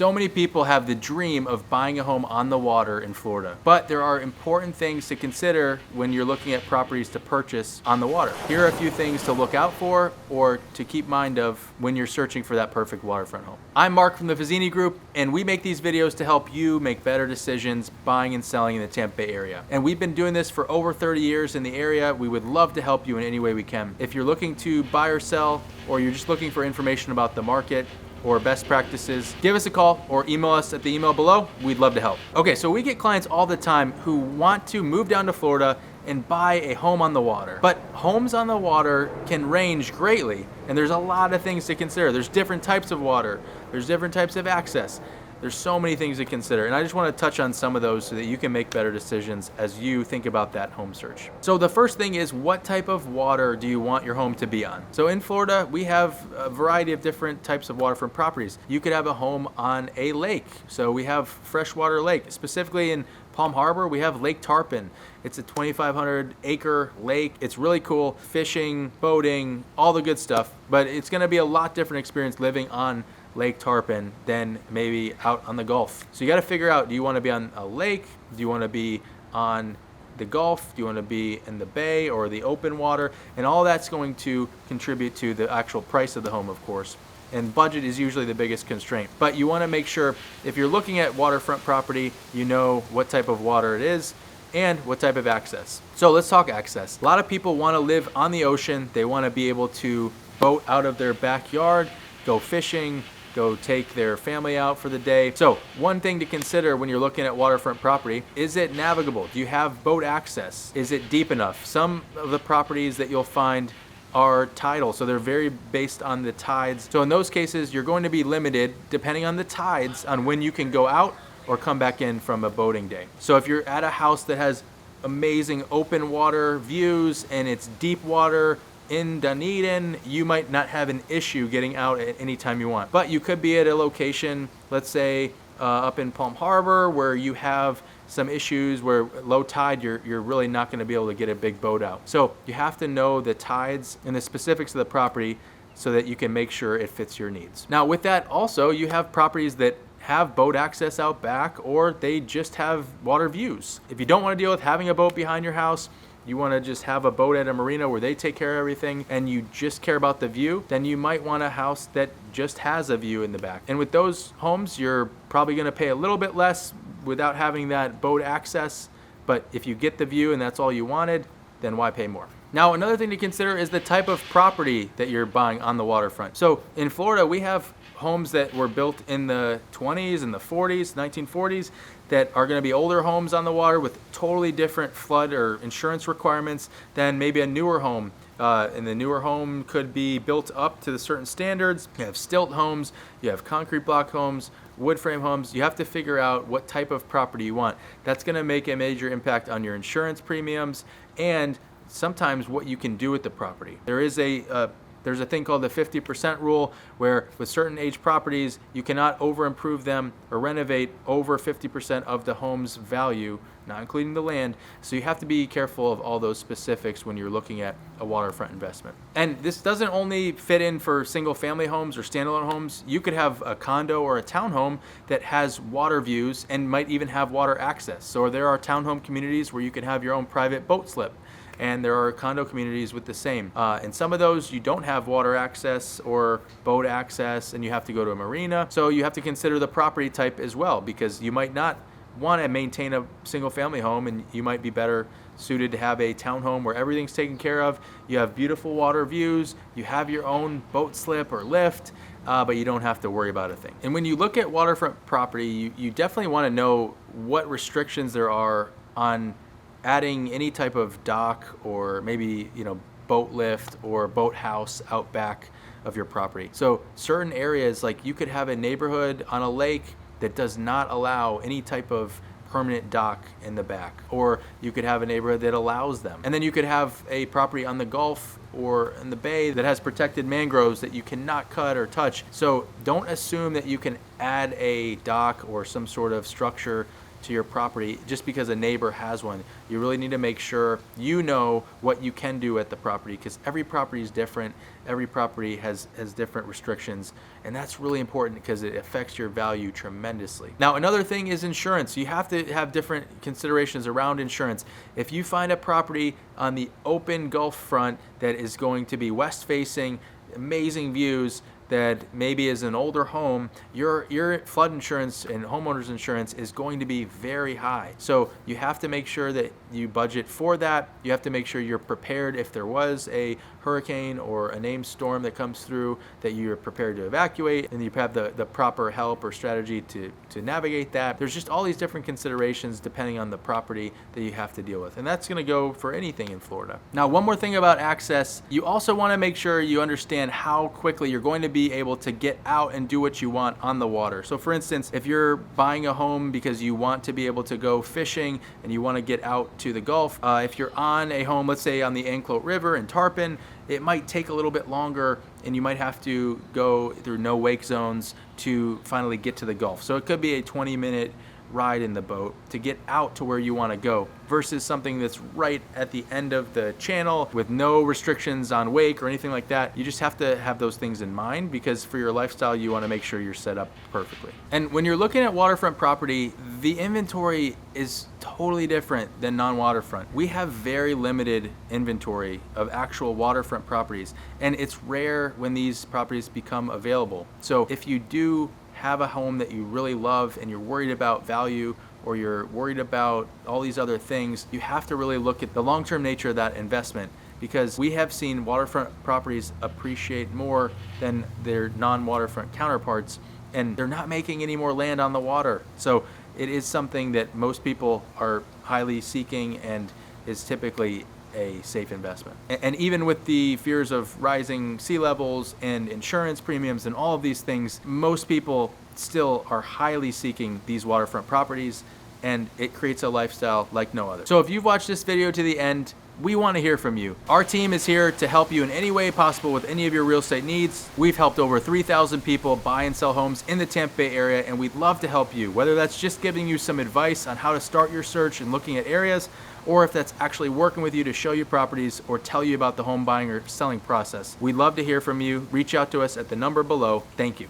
So many people have the dream of buying a home on the water in Florida, but there are important things to consider when you're looking at properties to purchase on the water. Here are a few things to look out for or to keep mind of when you're searching for that perfect waterfront home. I'm Mark from the Fazzini Group, and we make these videos to help you make better decisions buying and selling in the Tampa Bay area. And we've been doing this for over 30 years in the area. We would love to help you in any way we can. If you're looking to buy or sell, or you're just looking for information about the market or best practices, give us a call or email us at the email below. We'd love to help. Okay, so we get clients all the time who want to move down to Florida and buy a home on the water. But homes on the water can range greatly, and there's a lot of things to consider. There's different types of water, there's different types of access. There's so many things to consider, and I just want to touch on some of those so that you can make better decisions as you think about that home search. So the first thing is, what type of water do you want your home to be on? So in Florida, we have a variety of different types of waterfront properties. You could have a home on a lake. So we have freshwater lake. Specifically in Palm Harbor, we have Lake Tarpon. It's a 2,500 acre lake. It's really cool. Fishing, boating, all the good stuff. But it's gonna be a lot different experience living on Lake Tarpon than maybe out on the Gulf. So you got to figure out, do you want to be on a lake? Do you want to be on the Gulf? Do you want to be in the bay or the open water? And all that's going to contribute to the actual price of the home, of course. And budget is usually the biggest constraint. But you want to make sure, if you're looking at waterfront property, you know what type of water it is and what type of access. So let's talk access. A lot of people want to live on the ocean. They want to be able to boat out of their backyard, go fishing, go take their family out for the day. So one thing to consider when you're looking at waterfront property, is it navigable? Do you have boat access? Is it deep enough? Some of the properties that you'll find are tidal, so they're very based on the tides. So in those cases, you're going to be limited, depending on the tides, on when you can go out or come back in from a boating day. So if you're at a house that has amazing open water views and it's deep water, in Dunedin, you might not have an issue getting out at any time you want. But you could be at a location, let's say up in Palm Harbor, where you have some issues where low tide, you're really not gonna be able to get a big boat out. So you have to know the tides and the specifics of the property so that you can make sure it fits your needs. Now with that also, you have properties that have boat access out back, or they just have water views. If you don't wanna deal with having a boat behind your house, you want to just have a boat at a marina where they take care of everything, and you just care about the view, then you might want a house that just has a view in the back. And with those homes, you're probably going to pay a little bit less without having that boat access, but if you get the view and that's all you wanted, then why pay more? Now, another thing to consider is the type of property that you're buying on the waterfront. So in Florida, we have homes that were built in the 20s and the 40s, 1940s, that are going to be older homes on the water with totally different flood or insurance requirements than maybe a newer home. And the newer home could be built up to the certain standards. You have stilt homes, you have concrete block homes, wood frame homes. You have to figure out what type of property you want. That's going to make a major impact on your insurance premiums and sometimes what you can do with the property. There's a thing called the 50% rule, where with certain age properties, you cannot over improve them or renovate over 50% of the home's value, not including the land. So you have to be careful of all those specifics when you're looking at a waterfront investment. And this doesn't only fit in for single family homes or standalone homes. You could have a condo or a townhome that has water views and might even have water access. So there are townhome communities where you can have your own private boat slip. And there are condo communities with the same. And some of those, you don't have water access or boat access, and you have to go to a marina. So you have to consider the property type as well, because you might not want to maintain a single family home, and you might be better suited to have a townhome where everything's taken care of. You have beautiful water views, you have your own boat slip or lift, but you don't have to worry about a thing. And when you look at waterfront property, you definitely want to know what restrictions there are on adding any type of dock or maybe, boat lift or boat house out back of your property. So certain areas, like you could have a neighborhood on a lake that does not allow any type of permanent dock in the back, or you could have a neighborhood that allows them. And then you could have a property on the Gulf or in the bay that has protected mangroves that you cannot cut or touch. So don't assume that you can add a dock or some sort of structure to your property just because a neighbor has one. You really need to make sure you know what you can do at the property, because every property is different. Every property has different restrictions, and that's really important because it affects your value tremendously. Now, another thing is insurance. You have to have different considerations around insurance. If you find a property on the open Gulf front that is going to be west facing, amazing views, that maybe is an older home, your flood insurance and homeowners insurance is going to be very high. So you have to make sure that you budget for that. You have to make sure you're prepared if there was a hurricane or a named storm that comes through, that you're prepared to evacuate, and you have the proper help or strategy to navigate that. There's just all these different considerations depending on the property that you have to deal with. And that's gonna go for anything in Florida. Now, one more thing about access, you also wanna make sure you understand how quickly you're going to be able to get out and do what you want on the water. So for instance, if you're buying a home because you want to be able to go fishing and you want to get out to the Gulf, if you're on a home, let's say on the Anclote River in Tarpon, it might take a little bit longer and you might have to go through no wake zones to finally get to the Gulf. So it could be a 20-minute ride in the boat to get out to where you want to go, versus something that's right at the end of the channel with no restrictions on wake or anything like that. You just have to have those things in mind, because for your lifestyle, you want to make sure you're set up perfectly. And when you're looking at waterfront property, the inventory is totally different than non-waterfront. We have very limited inventory of actual waterfront properties, and it's rare when these properties become available. So if you do have a home that you really love and you're worried about value, or you're worried about all these other things, you have to really look at the long-term nature of that investment, because we have seen waterfront properties appreciate more than their non-waterfront counterparts, and they're not making any more land on the water. So it is something that most people are highly seeking and is typically a safe investment. And even with the fears of rising sea levels and insurance premiums and all of these things, most people still are highly seeking these waterfront properties, and it creates a lifestyle like no other. So if you've watched this video to the end, we want to hear from you. Our team is here to help you in any way possible with any of your real estate needs. We've helped over 3,000 people buy and sell homes in the Tampa Bay area, and we'd love to help you, whether that's just giving you some advice on how to start your search and looking at areas, or if that's actually working with you to show you properties or tell you about the home buying or selling process. We'd love to hear from you. Reach out to us at the number below. Thank you.